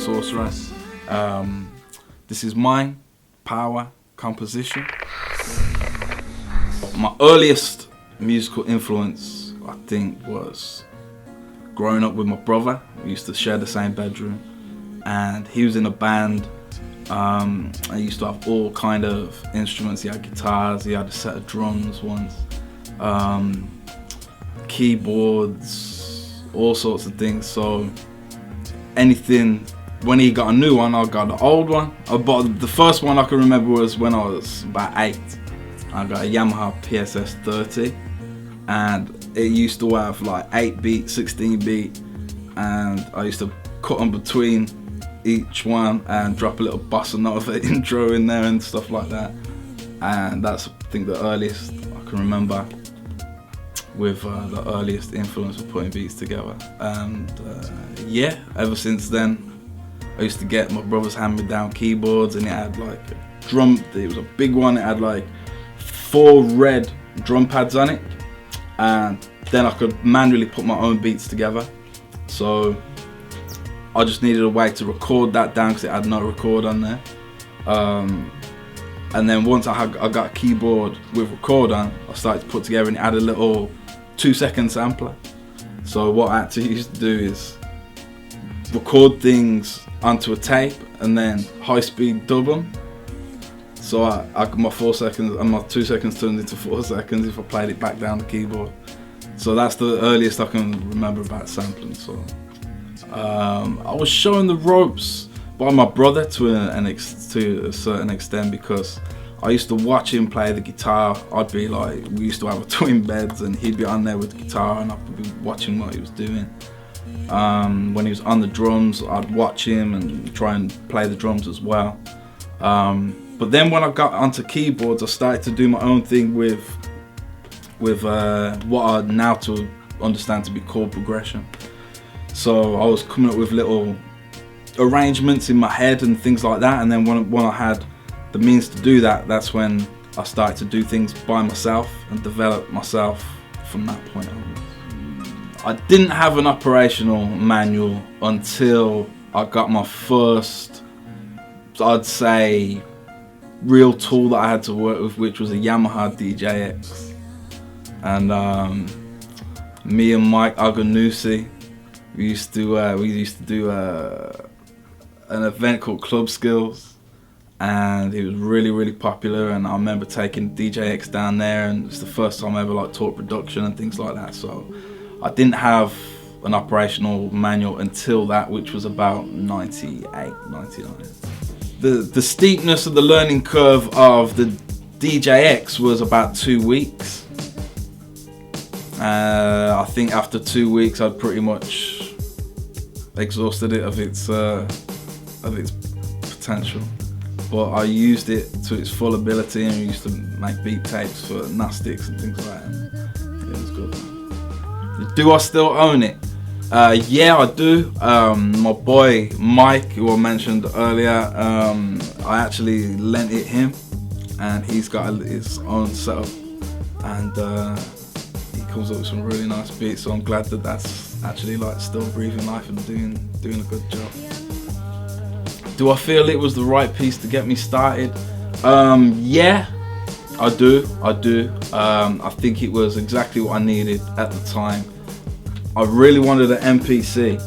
Sorcera. This is my power composition. My earliest musical influence, I think, was growing up with my brother. We used to share the same bedroom, and he was in a band. I used to have all kind of instruments. He had guitars, he had a set of drums once, keyboards, all sorts of things. So anything, when he got a new one, I got the old one. But the first one I can remember was when I was about 8. I got a Yamaha PSS30, and it used to have like 8 beat, 16 beat, and I used to cut in between each one and drop a little bossa nova intro in there and stuff like that. And that's, I think, the earliest I can remember with the earliest influence of putting beats together. And yeah, ever since then I used to get my brother's hand-me-down keyboards, and it had like a drum, it was a big one, it had like 4 red drum pads on it, and then I could manually put my own beats together. So I just needed a way to record that down because it had no record on there. And then once I got a keyboard with record on, I started to put together, and it had a little 2-second sampler. So what I actually used to do is record things onto a tape and then high-speed dub them. So my 4 seconds and my 2 seconds turned into 4 seconds if I played it back down the keyboard. So that's the earliest I can remember about sampling. So I was shown the ropes by my brother to a certain extent, because I used to watch him play the guitar. I'd be like, we used to have a twin beds, and he'd be on there with the guitar, and I'd be watching what he was doing. When he was on the drums, I'd watch him and try and play the drums as well. But then when I got onto keyboards, I started to do my own thing with what I now to understand to be chord progression. So I was coming up with little arrangements in my head and things like that, and then when I had the means to do that, that's when I started to do things by myself and develop myself from that point on. I didn't have an operational manual until I got my first, I'd say, real tool that I had to work with, which was a Yamaha DGX620. And me and Mike Aganusi, we used to do an event called Club Skills, and it was really popular. And I remember taking DJX down there, and it's the first time I ever like taught production and things like that. So I didn't have an operational manual until that, which was about 98, 99. The steepness of the learning curve of the DJX was about 2 weeks. I think after 2 weeks I'd pretty much exhausted it of its potential, but I used it to its full ability, and we used to make beat tapes for Gnostix and things like that, and it was good. Do I still own it? Yeah, I do. My boy Mike, who I mentioned earlier, I actually lent it him, and he's got his own setup, and he comes up with some really nice beats. So I'm glad that that's actually like still breathing life and doing a good job. Do I feel it was the right piece to get me started? Yeah, I do. I think it was exactly what I needed at the time. I really wanted an MPC,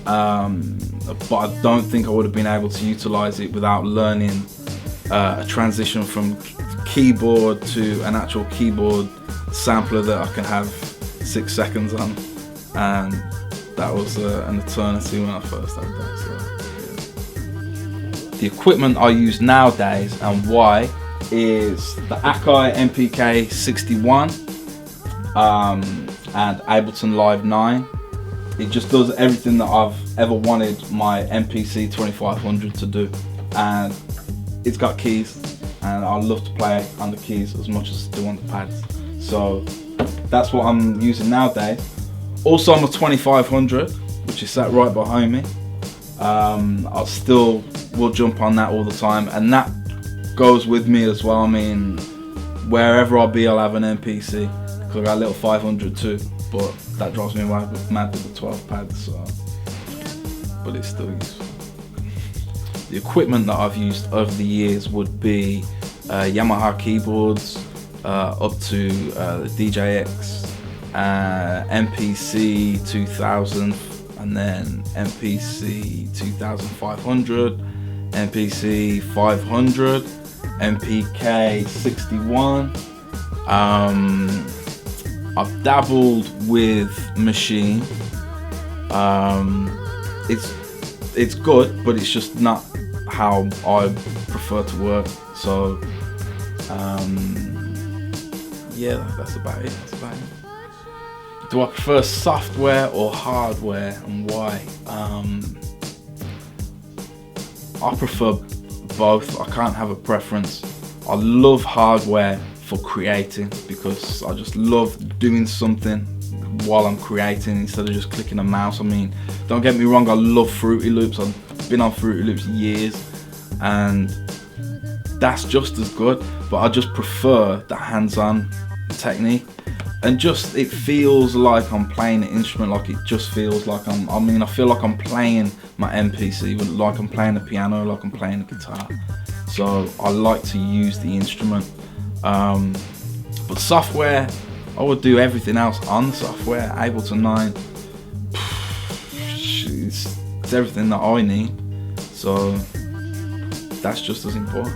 but I don't think I would have been able to utilize it without learning a transition from keyboard to an actual keyboard sampler that I can have 6 seconds on, and that was an eternity when I first had that. So, yeah. The equipment I use nowadays and why is the Akai MPK 61 and Ableton Live 9. It just does everything that I've ever wanted my MPC 2500 to do, and it's got keys, and I love to play on the keys as much as I do on the pads. So that's what I'm using nowadays. Also on my 2500, which is sat right behind me. I still will jump on that all the time, and that goes with me as well. I mean, wherever I'll be, I'll have an MPC, because I got a little 500 too, but that drives me mad with the 12 pads, so, but it's still useful. The equipment that I've used over the years would be Yamaha keyboards up to the DGX, MPC 2000, and then MPC 2500, MPC 500, MPK 61. I've dabbled with Machine. It's good, but it's just not how I prefer to work. So yeah, that's about it. Do I prefer software or hardware, and why? I prefer both. I can't have a preference. I love hardware for creating because I just love doing something while I'm creating instead of just clicking a mouse. I mean, don't get me wrong, I love Fruity Loops. I've been on Fruity Loops years and that's just as good, but I just prefer the hands-on technique, and just it feels like I'm playing an instrument. Like it just feels like I feel like I'm playing my MPC, like I'm playing the piano, like I'm playing the guitar. So I like to use the instrument. But software, I would do everything else on software. Ableton 9, it's everything that I need, so that's just as important.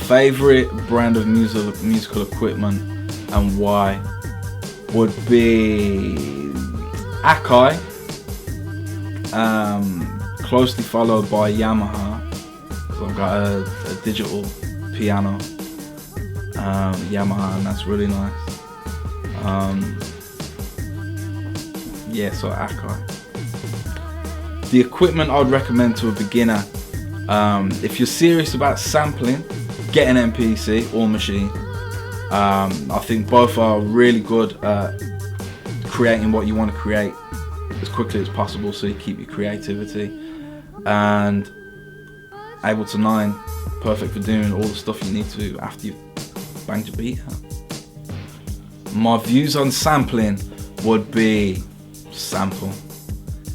Favorite brand of musical equipment and why would be Akai, closely followed by Yamaha. So I've got a digital piano, Yamaha, and that's really nice. Yeah, so Akai. The equipment I would recommend to a beginner, if you're serious about sampling, get an MPC or Machine. I think both are really good at creating what you want to create as quickly as possible, so you keep your creativity. And Ableton 9, perfect for doing all the stuff you need to after you've banged your beat out. My views on sampling would be sample.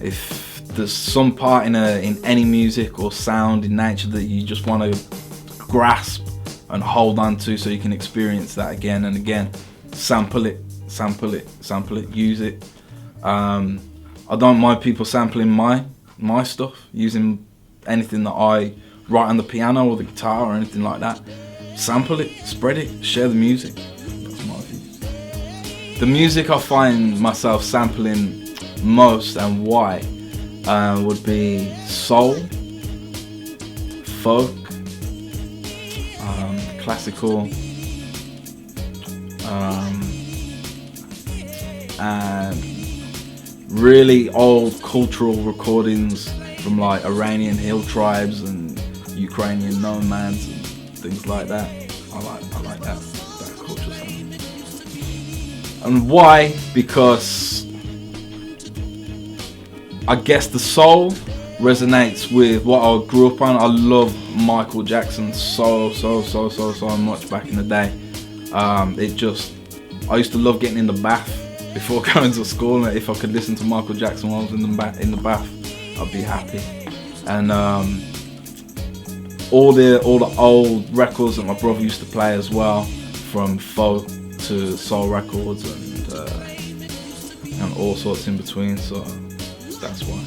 If there's some part in any music or sound in nature that you just want to grasp and hold on to so you can experience that again and again, sample it, use it. I don't mind people sampling my stuff, using anything that I write on the piano or the guitar or anything like that. Sample it, spread it, share the music. That's my view. The music I find myself sampling most and why would be soul, folk, classical, and really old cultural recordings from like Iranian hill tribes and Ukrainian nomads and things like that. I like that culture sound. And why? Because I guess the soul resonates with what I grew up on. I love Michael Jackson so much back in the day. I used to love getting in the bath before going to school, and if I could listen to Michael Jackson while I was in the bath, I'd be happy. And all the old records that my brother used to play as well, from folk to soul records and all sorts in between. So that's why.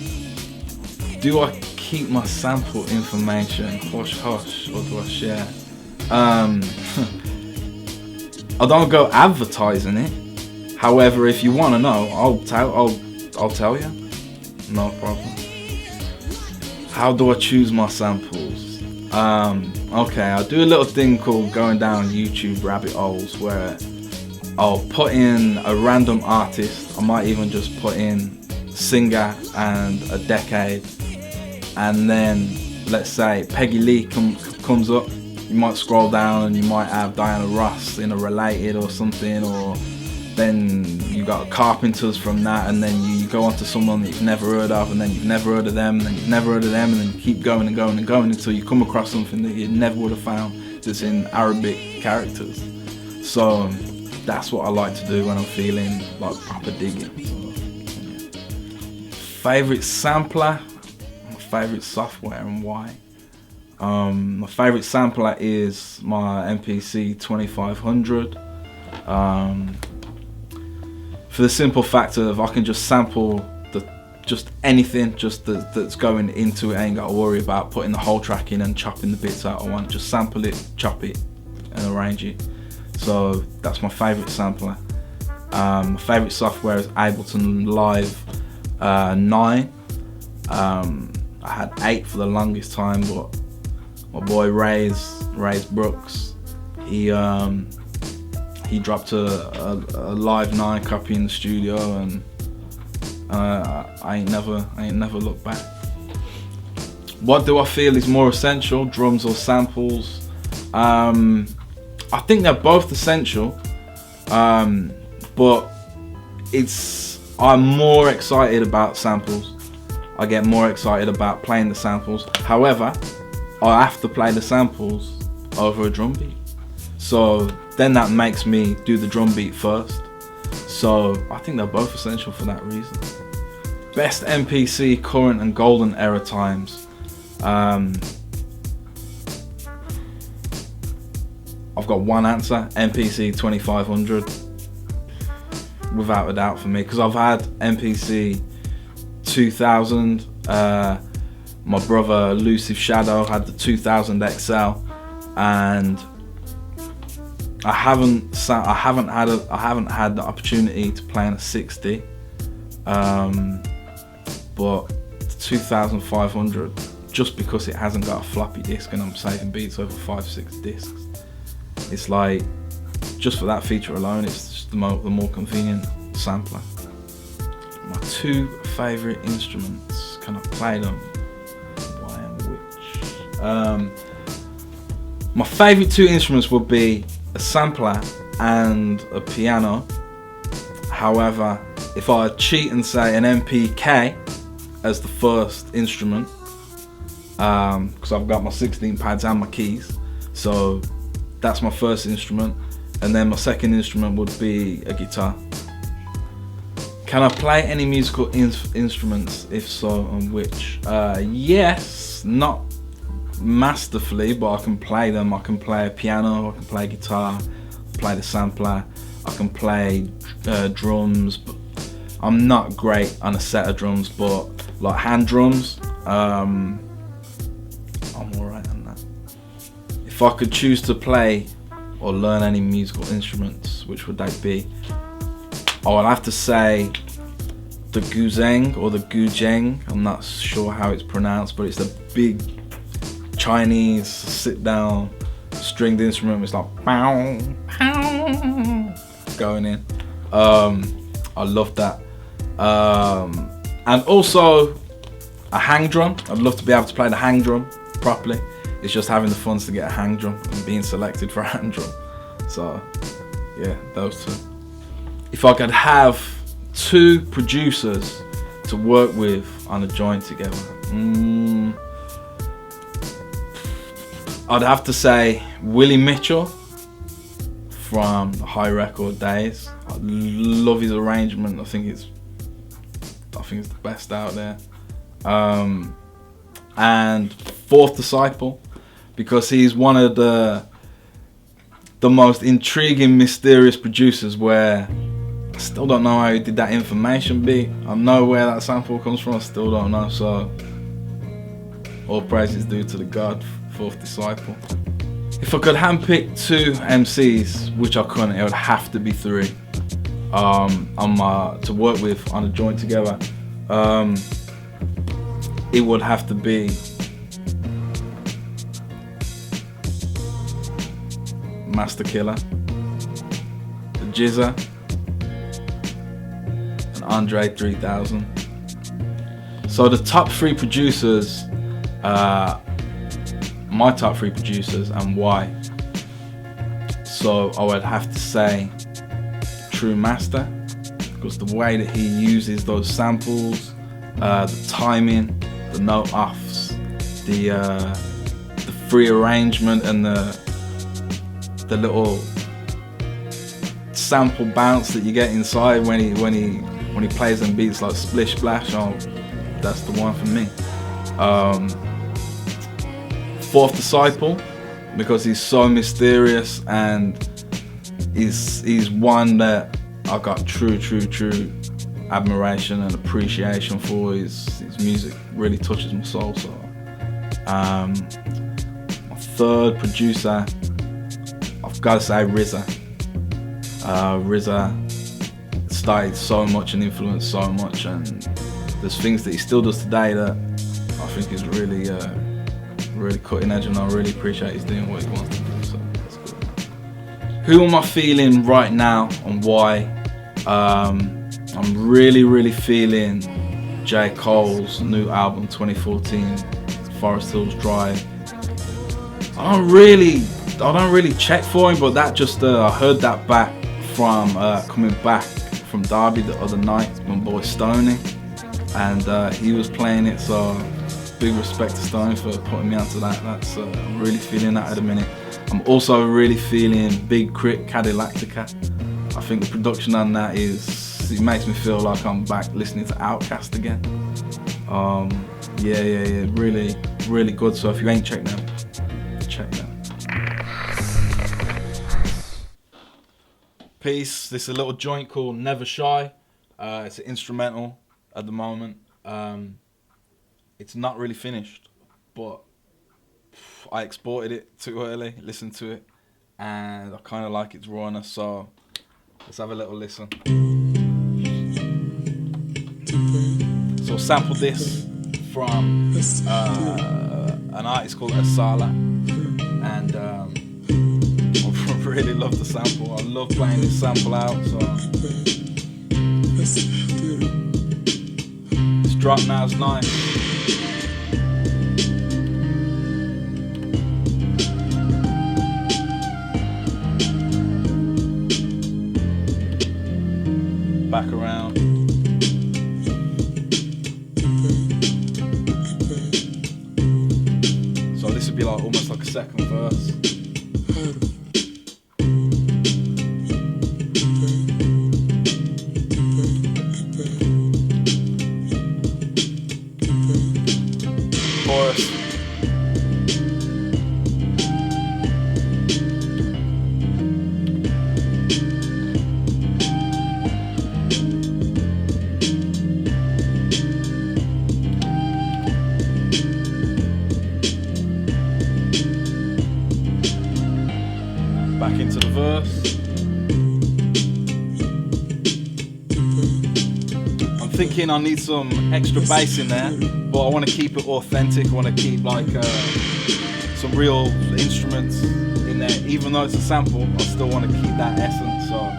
Do I keep my sample information hush hush, or do I share? I don't go advertising it. However, if you want to know, I'll tell you. No problem. How do I choose my samples? Okay, I do a little thing called going down YouTube rabbit holes where I'll put in a random artist. I might even just put in singer and a decade, and then let's say Peggy Lee comes up. You might scroll down and you might have Diana Ross in a related or something, or then you got Carpenters from that, and then you go on to someone that you've never heard of, and then you've never heard of them, and then you've never heard of them, and then you keep going and going and going until you come across something that you never would have found that's in Arabic characters. So that's what I like to do when I'm feeling like proper digging. So, yeah. Favorite sampler? My favourite software and why. My favourite sampler is my MPC 2500. For the simple fact of I can just sample just anything that's going into it. I ain't got to worry about putting the whole track in and chopping the bits out I want. Just sample it, chop it, and arrange it. So that's my favourite sampler. My favourite software is Ableton Live 9. I had 8 for the longest time, but my boy Rayz Brooks, he dropped a Live 9 copy in the studio, and I ain't never looked back. What do I feel is more essential, drums or samples? I think they're both essential, but I'm more excited about samples. I get more excited about playing the samples. However, I have to play the samples over a drum beat. So then that makes me do the drum beat first. So I think they're both essential for that reason. Best MPC current and golden era times. I've got one answer, MPC 2500. Without a doubt for me, because I've had MPC 2000. My brother Elusive Shadow had the 2000 XL, and I haven't had the opportunity to play on a 60. But the 2500, just because it hasn't got a floppy disk and I'm saving beats over 5-6 discs, it's like, just for that feature alone, it's just the more convenient sampler. My 2 favourite instruments, can I play them? Why and which? My favourite 2 instruments would be a sampler and a piano. However, if I cheat and say an MPK as the first instrument, because I've got my 16 pads and my keys, so that's my first instrument, and then my second instrument would be a guitar. Can I play any musical instruments? If so, and which? Yes, not masterfully, but I can play them. I can play a piano, I can play guitar, play the sampler, I can play drums, but I'm not great on a set of drums, but like hand drums, I'm alright on that. If I could choose to play or learn any musical instruments, which would they be? I would have to say the guzheng or the guzheng. I'm not sure how it's pronounced, but it's the big Chinese sit-down stringed instrument. It's like pow, pow, going in. I love that. And also a hang drum. I'd love to be able to play the hang drum properly. It's just having the funds to get a hang drum and being selected for a hang drum. So yeah, those 2. If I could have 2 producers to work with on a joint together, I'd have to say Willie Mitchell from the High Record days. I love his arrangement. I think it's the best out there. And Fourth Disciple, because he's one of the most intriguing, mysterious producers, where I still don't know how he did that information beat. I know where that sample comes from, I still don't know. So all praise is due to the God, Fourth Disciple. If I could handpick 2 MCs, which I couldn't, it would have to be 3 to work with on a joint together. It would have to be Master Killer, the Jizza, and Andre 3000. So the top 3 producers, my top 3 producers, and why. So I would have to say True Master, because the way that he uses those samples, the timing, the note offs, the free arrangement, and the little sample bounce that you get inside when he plays them beats like Splish Splash. Oh, that's the one for me. Fourth Disciple, because he's so mysterious and he's one that I got true admiration and appreciation for. His music really touches my soul. So my third producer, I've got to say RZA. RZA started so much and influenced so much, and there's things that he still does today that I think is really really cutting edge, and I really appreciate he's doing what he wants to do. So that's good. Who am I feeling right now and why? I'm really feeling J. Cole's new album 2014, Forest Hills Drive. I don't really check for him, but that just I heard that back from coming back from Derby the other night, my boy Stoney, and he was playing it. So big respect to Stoney for putting me onto that. That's I'm really feeling that at the minute. I'm also really feeling Big Crit Cadillactica. I think the production on that it makes me feel like I'm back listening to Outkast again. Yeah, really good. So if you ain't checked them, check them. Piece, this is a little joint called Never Shy. It's an instrumental at the moment. It's not really finished, but I exported it too early, listened to it, and I kind of like its rawness, so let's have a little listen. So sample this from an artist called Asylum, and I really love the sample. I love playing this sample out, so this drop now is nice. Back around. So this would be like almost like a second verse. Chorus. Back into the verse. I'm thinking I need some extra bass in there, but I want to keep it authentic. I want to keep like some real instruments in there. Even though it's a sample, I still want to keep that essence. So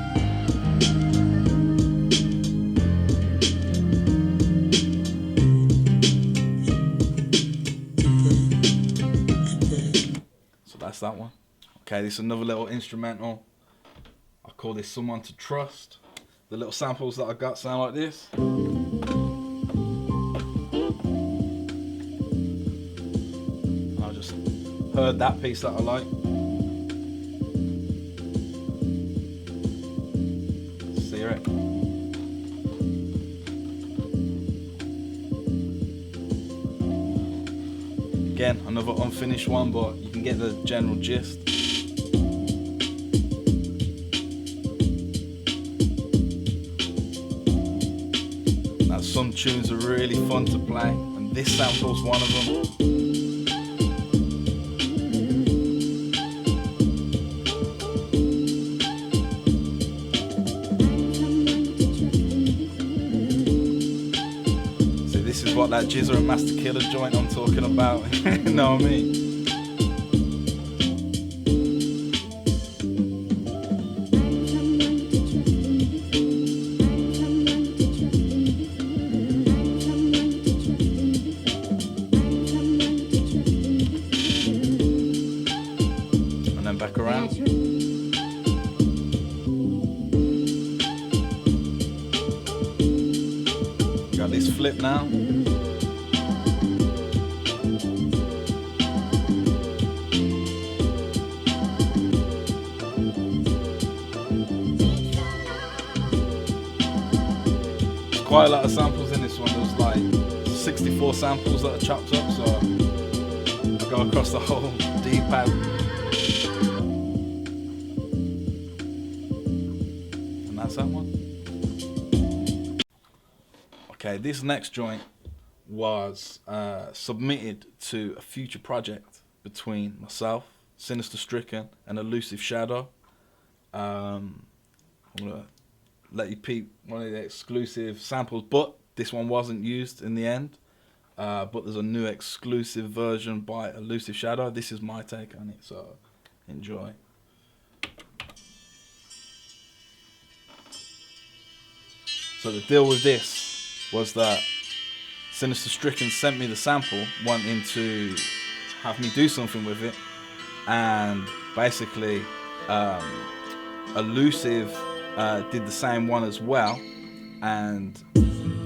that's that one. Okay, this is another little instrumental. I call this Someone to Trust. The little samples that I got sound like this. I just heard that piece that I like. Let's hear it. Again, another unfinished one, but you can get the general gist. Some tunes are really fun to play, and this sample's one of them. See, this is what that Jizzer and Master Killer joint I'm talking about. You know what I mean? Back around. Got this flip now. There's quite a lot of samples in this one. There's like 64 samples that are chopped up. so I go across the whole D-pad. And that's that one. Okay, this next joint was submitted to a future project between myself, Sinister Stricken, and Elusive Shadow. I'm gonna let you peep one of the exclusive samples, but this one wasn't used in the end. But there's a new exclusive version by Elusive Shadow. This is my take on it, so enjoy. So the deal with this was that Sinister Stricken sent me the sample, wanting to have me do something with it, and basically Elusive did the same one as well, and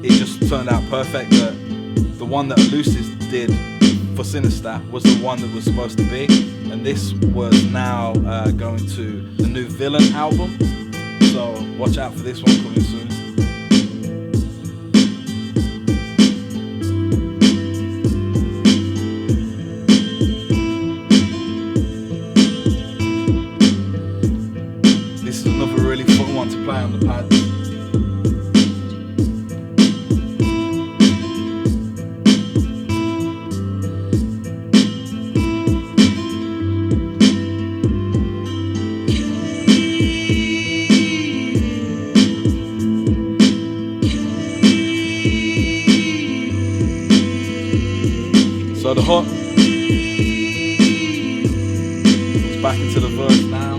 it just turned out perfect that the one that Elusive did for Sinister was the one that was supposed to be, and this was now going to the new Villain album, so watch out for this one coming soon. To play on the pad. So the hook is back into the verse now.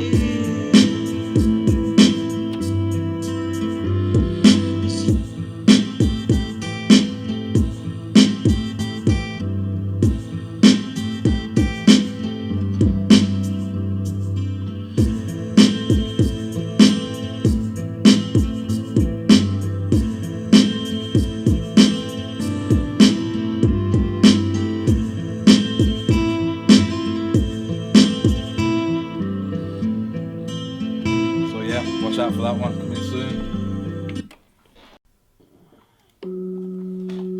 Watch out for that one coming soon.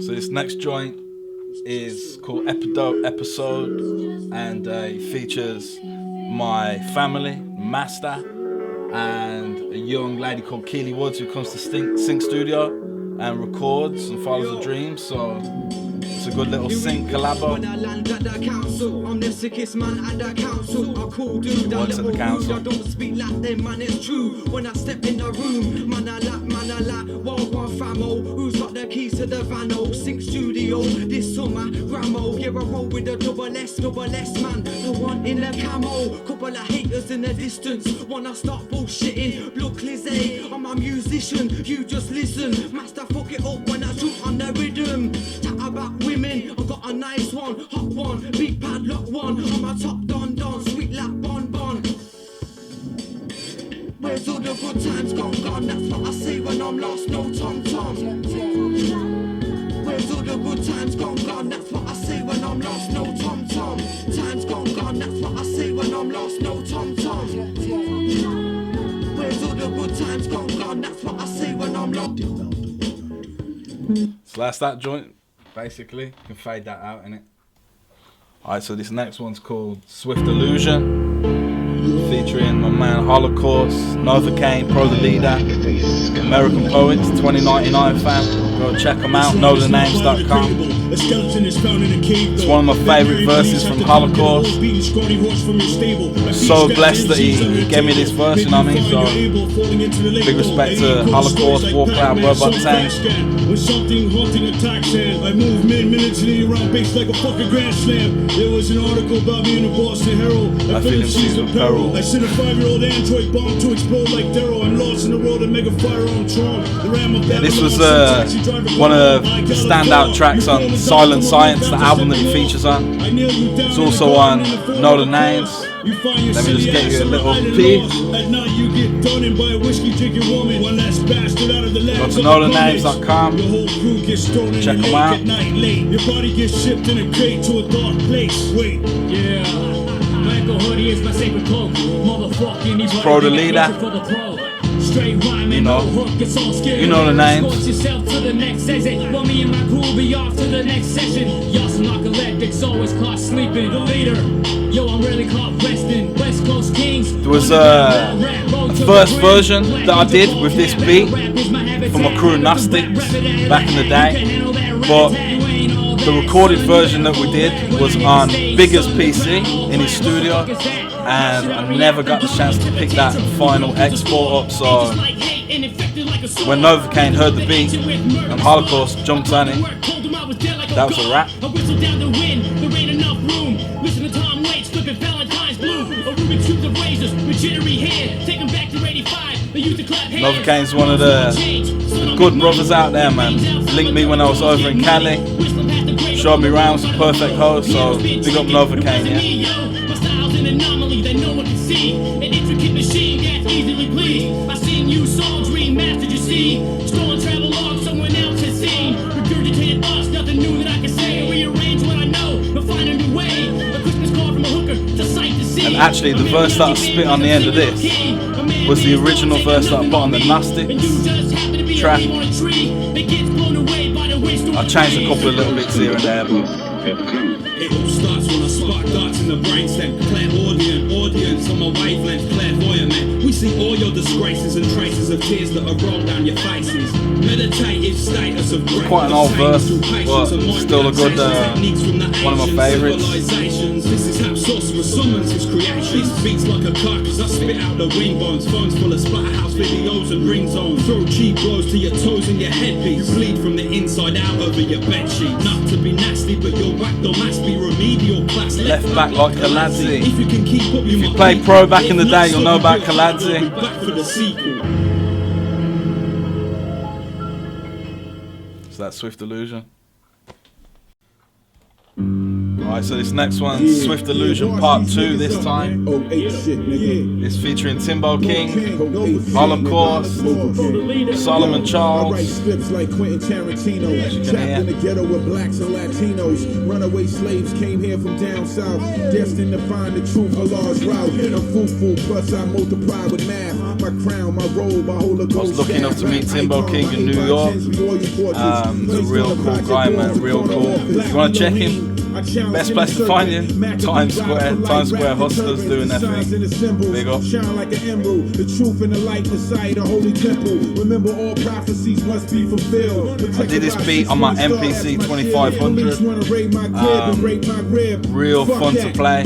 So this next joint is called Episode, and it features my family, Master, and a young lady called Keely Woods who comes to Sync Studio and records and follows her dreams. So it's a good little sync collabo. When I land at the council, I'm the sickest man at the council. I call dude that little rude. I don't speak like them, man, it's true. When I step in the room, man, I like, wild one famo. Who's got the keys to the vano? Sync Studio, this summer, Ramo. Yeah, I roll with the double S, man. The one in the camo. Couple of haters in the distance. Wanna start bullshitting. Blood Clizzy, I'm a musician, you just listen. Master, fuck it up when I shoot on the rhythm. Chat about women, I got a nice one, hot one, big padlock one. I'm a top don, sweet like bonbon. Where's all the good times gone? That's what I say when I'm lost, no tom. Where's all the good times gone? That's what I say when I'm lost, no tom. Times gone, that's what I say when I'm lost, no tom. Where's all the good times gone? That's what I say when I'm lost. So that's that joint, basically. You can fade that out, innit? Alright, so this next one's called Swift Illusion, featuring my man Holocaust, Novocaine, Pro the Leader, American Poets, 2099 fam. Go check them out, knowthenames.com. It's one of my favourite verses from Holocaust. So blessed that he gave me this verse, you know what I mean? So big respect to Holocaust, Warcloud, Robot Tank. When something haunting attacks and I move mentally around base like a fucking grand slam. There was an article about me in the Boston Herald. I feel in season peril. I sent a 5-year-old android bomb to explode like Daryl. I'm lost in the world and mega firearm Tron. This was one of the standout tracks on Silent Science, the album that he features on. It's also on Know the Names. Let me just get you a little piece. At night you get done in by a whiskey drinking woman. One last bastard out of the lab. Go to knowthenames.com. Your whole crew gets thrown in check the them lake out. at night late. Your body gets shipped in a crate to a dark place. Wait. Yeah. Michael Hoodie is my sacred cloak. Motherfucking Pro the Leader. Straight rhyming, you know, no hook, it's all skill. you know the names. Escort yourself to the next exit. While me and my crew be off to the next session. Y'all some narcoleptics always caught sleeping. The leader, yo, I'm really caught resting. West Coast Kings. There was a first version that I did with this beat from my crew Gnostix back in the day, but the recorded version that we did was on Bigger's PC in his studio, and I never got the chance to pick that final export up. So when Novocaine heard the beat and Holocaust jumped on it, that was a wrap. Novocaine's one of the good brothers out there, man. Linked me when I was over in Cali, showed me around, was a perfect host, so big up Novocaine, yeah. And actually the verse that I spit on the end of this was the original verse that I put on the Gnostix track. I changed a couple of little bits here and there, but it all starts when I spark darts in the brainstem. Clairaudient audience on my wavelength, clairvoyant man. We see all your disgraces and traces of tears that are rolled down your faces. Meditative status of grace. Quite an old verse, but still a good one of my favourites. This is how Sorcerer summons his creation. This beats like a carcass, I spit out the wing bones. Phones full of splatterhouse videos and ringtones. Throw cheap blows to your toes and your headpiece. You bleed from the inside out over your bedsheet. Not to be nasty, but your whack don't must be remedial class. Left back like K.E.W.E.L.Z. If you can keep up, if you played pro back in the day, you'll know about K.E.W.E.L.Z. Back for the sequel. So that's Swift Illusion. Alright, so this next one's Swift Illusion Part 2 this time. It's featuring Timbo King, Holocaust, Solomon Charles. Like Quentin Tarantino, trapped in the ghetto with blacks and Latinos. Runaway slaves came here from down south, destined to find the truth, Allah's route. I'm fruitful, plus I multiply with math. My crown, my robe, my Holocaust. I was lucky enough to meet Timbo King in New York. He's a real cool guy, man, real cool. If you want to check him, best place to find you, Times Square Hustlers doing their thing. Big up. Shine like an emerald, the truth and the light inside the holy temple. Remember all prophecies must be fulfilled. I did this beat on my MPC 2500. Real fun to play.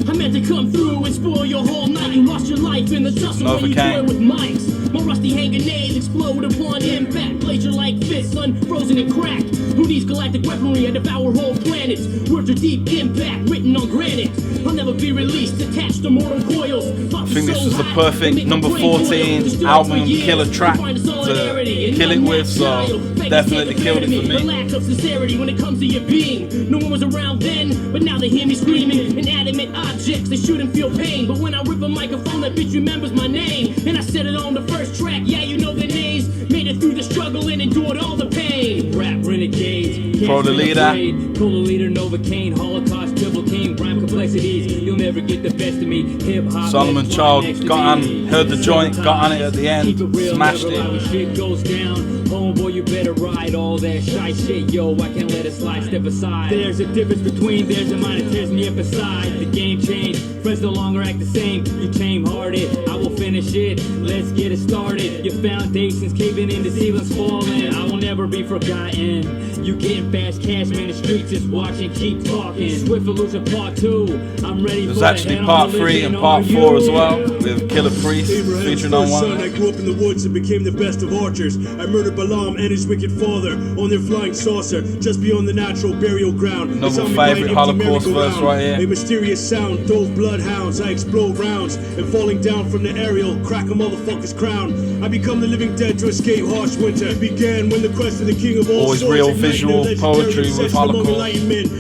I meant to come through and spoil your whole night. You lost your life in the tussle when you do it with mics. My rusty hand grenades explode upon impact. Glacier like fists, unfrozen and cracked. Who needs galactic weaponry and devour whole planets? Words are deep impact, written on granite. I'll never be released, attached to mortal coils. I think this was the perfect number 14 album killer track to kill it with, so definitely killed it for me. The lack of sincerity when it comes to your being. No one was around then, but now they hear me screaming. Inanimate objects, they shouldn't feel pain. But when I rip a microphone, that bitch remembers my name. And I said it on the first track, yeah, you know the names. Made it through the struggle and endured all the pain. Rap renegades, Pro the leader. Pro the leader, Novocaine, Holocaust, Timbo King, rhyme complexities. You'll never get the best of me. Hip hop. Solomon Charles got on, heard the joint, got on it at the end, smashed it. Shit goes down. Homeboy, you better ride all that shy shit, yo. I can't let it slide, step aside. There's a difference between theirs and mine, it tears me up aside. The game changed, friends no longer act the same. You tame-hearted, I will finish it. Let's get it started. Your foundation's caving in, the ceiling's falling. I will never be forgotten. You getting fast cash, man, the streets just watching, keep talking. Swift Illusion Part 2, I'm ready for it. There's actually Part 3 and Part 4 as well, with Killer Priest featuring on one. I grew up in the woods and became the best of archers. I murdered Balaam and his wicked father on their flying saucer, just beyond the natural burial ground. Another favourite Holocaust verse right here. A mysterious sound, dove bloodhounds. I explode rounds and falling down from the aerial, crack a motherfucker's crown. I become the living dead to escape harsh winter. It began when the quest of the king of all always swords real ignited visual a poetry with Holocaust.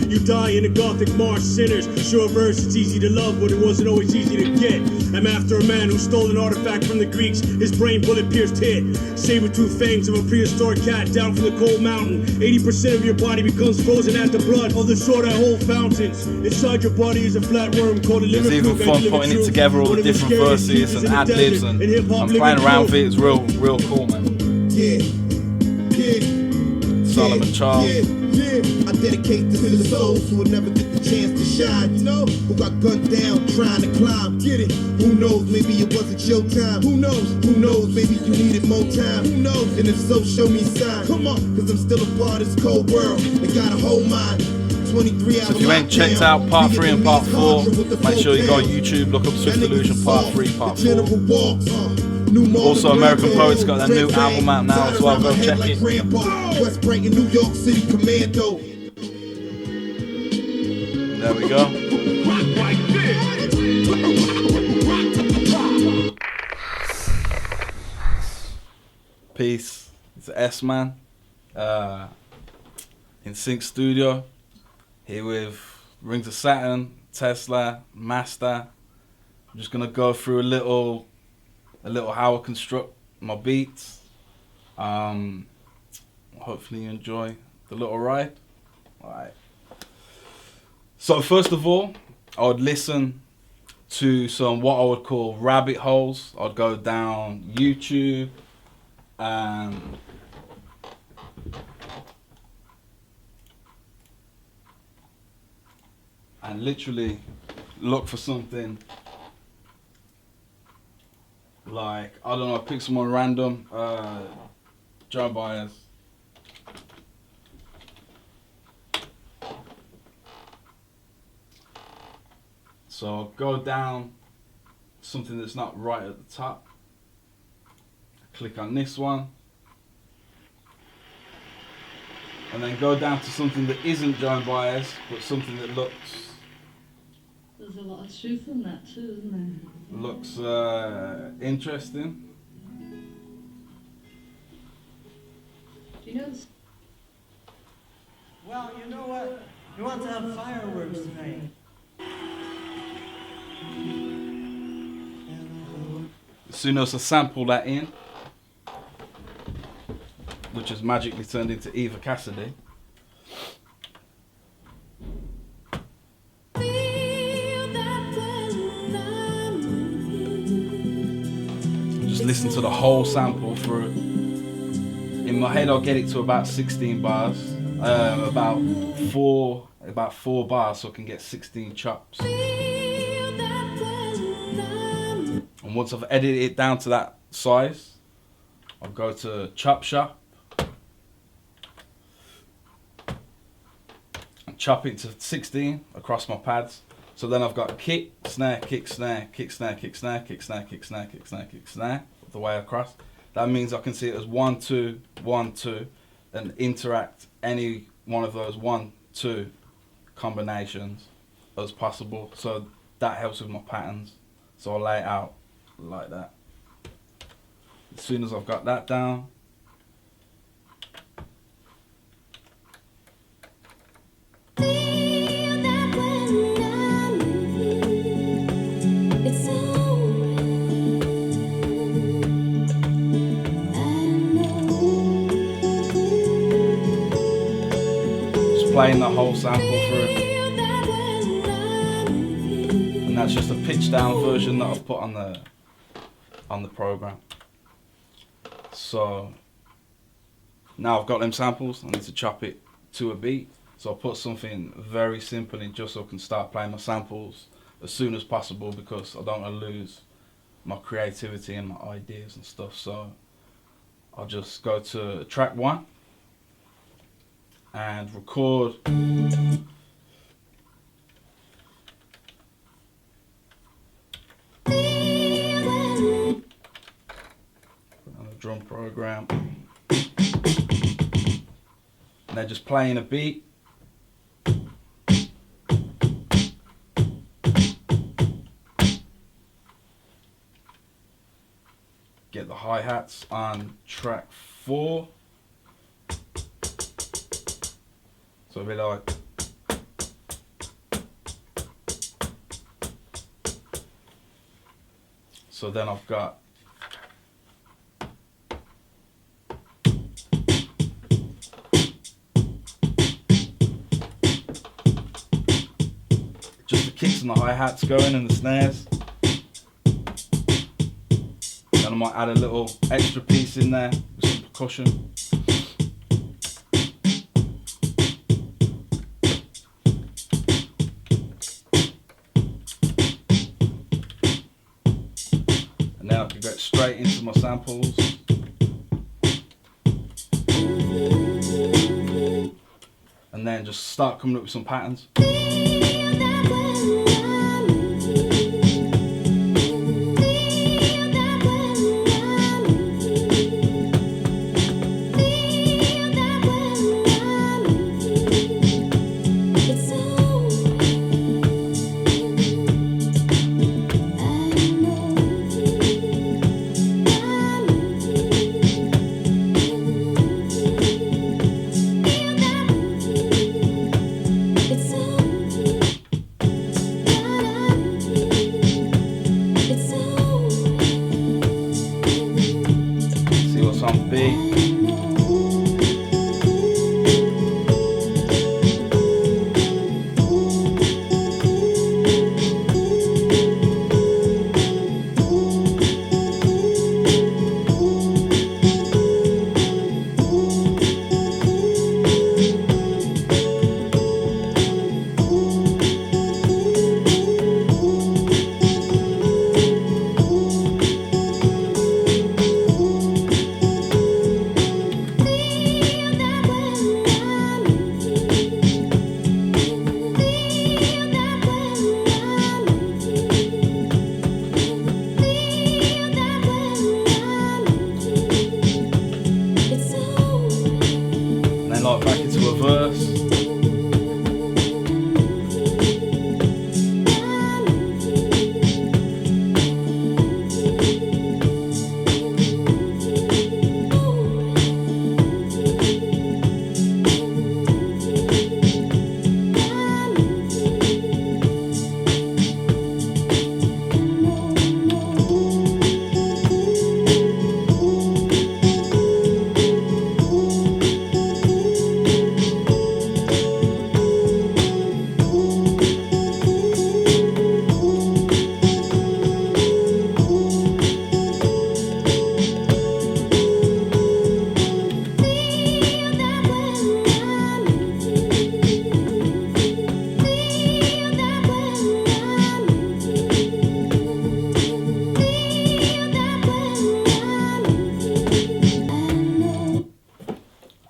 you die in a gothic march, sinners. Sure verse, it's easy easy to love, but it wasn't always easy to get. I'm after a man who stole an artifact from the Greeks. His brain bullet-pierced hit. Saber-tooth fangs of a prehistoric cat down from the cold mountain. 80% of your body becomes frozen at the blood of the sword that hold fountains. Inside your body is a flatworm called a liver. It's even fun putting it together, all the different verses and ad-libs, and I'm playing around with it. It's real cool, man. Solomon Charles. I dedicate this to the souls who will never get the chance to shine, you know, who got gunned down trying to climb. Get it? Who knows? Maybe it wasn't your time. Who knows? Who knows? Maybe you needed more time. Who knows? And if so, show me a sign. Come on, cause I'm still a part of this cold world and got a whole mind. 23 hours. So if you ain't checked out part 3 and part 4, make sure you go on YouTube, look up Swift Illusion part 3, part 4. Also, American Poets got their new album out now as well. Go check it. West Brighton, New York City Commando. There we go. Peace. It's the S-Man in Sync Studio. Here with Rings of Saturn, Tesla, Master. I'm just gonna go through a little how I construct my beats. Hopefully you enjoy the little ride. Alright. So first of all, I would listen to some what I would call rabbit holes. I'd go down YouTube and literally look for something like, I don't know, pick someone random, Joe Byers. So I'll go down something that's not right at the top, click on this one, and then go down to something that isn't Joan Byers, but something that looks... There's a lot of truth in that too, isn't there? Looks interesting. Do you know this? Well, you know what? We want to have fireworks tonight. As soon as I sample that in, which has magically turned into Eva Cassidy. Just listen to the whole sample through. In my head I'll get it to about 16 bars, about four bars, so I can get 16 chops. And once I've edited it down to that size, I'll go to Chop Shop and chop it to 16 across my pads. So then I've got kick, snare, kick, snare, kick, snare, kick, snare, kick, snare, kick, snare, kick, snare, kick, snare, the way across. That means I can see it as 1, 2, 1, 2, and interact any one of those 1, 2 combinations as possible. So that helps with my patterns. So I'll lay it out like that. As soon as I've got that down, just playing the whole sample through. And that's just a pitch down version that I've put on the program. So now I've got them samples, I need to chop it to a beat. So I'll put something very simple in just so I can start playing my samples as soon as possible, because I don't want to lose my creativity and my ideas and stuff. So I'll just go to track 1 and record drum program, and they're just playing a beat. Get the hi-hats on track 4. So it'll be like, So then I've got just the kicks and the hi-hats going and the snares. Then I might add a little extra piece in there with some percussion. And now I can go straight into my samples. And then just start coming up with some patterns.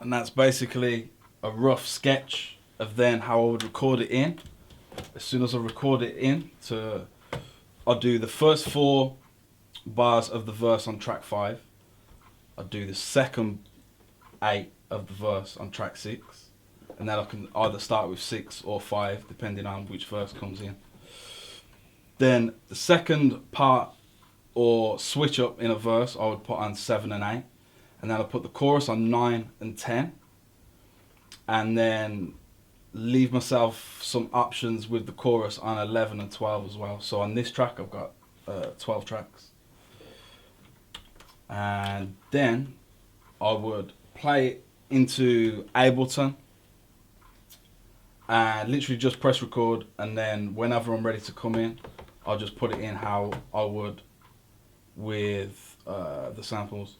And that's basically a rough sketch of then how I would record it in. As soon as I record it in, I'll do the first 4 bars of the verse on track 5. I'll do the second 8 of the verse on track 6. And then I can either start with 6 or 5, depending on which verse comes in. Then the second part or switch up in a verse, I would put on 7 and 8. And then I'll put the chorus on 9 and 10. And then leave myself some options with the chorus on 11 and 12 as well. So on this track I've got 12 tracks. And then I would play it into Ableton and literally just press record, and then whenever I'm ready to come in, I'll just put it in how I would with the samples.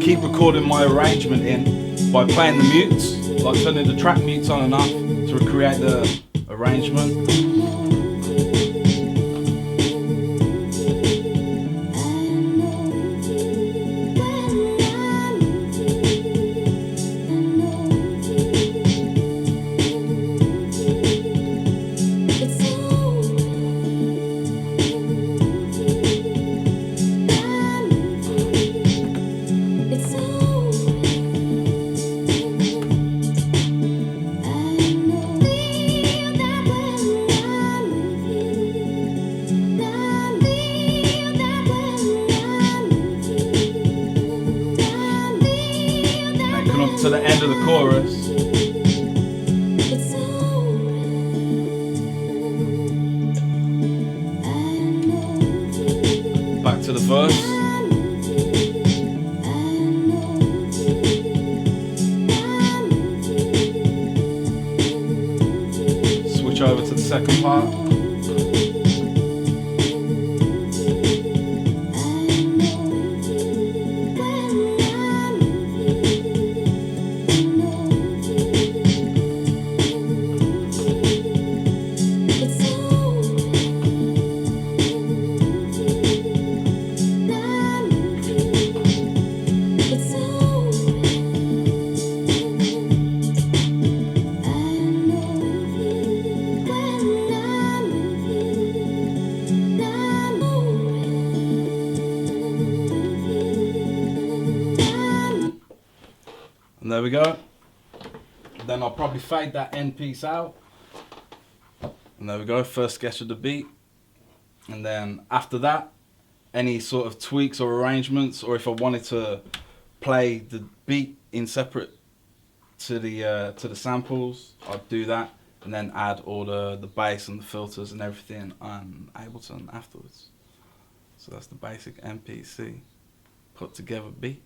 Keep recording my arrangement in by playing the mutes, like turning the track mutes on and off to recreate the arrangement. verse. Switch over to the second part. And there we go. Then I'll probably fade that end piece out. And there we go, first sketch of the beat. And then after that, any sort of tweaks or arrangements, or if I wanted to play the beat in separate to the samples, I'd do that, and then add all the bass and the filters and everything on Ableton afterwards. So that's the basic MPC put together beat.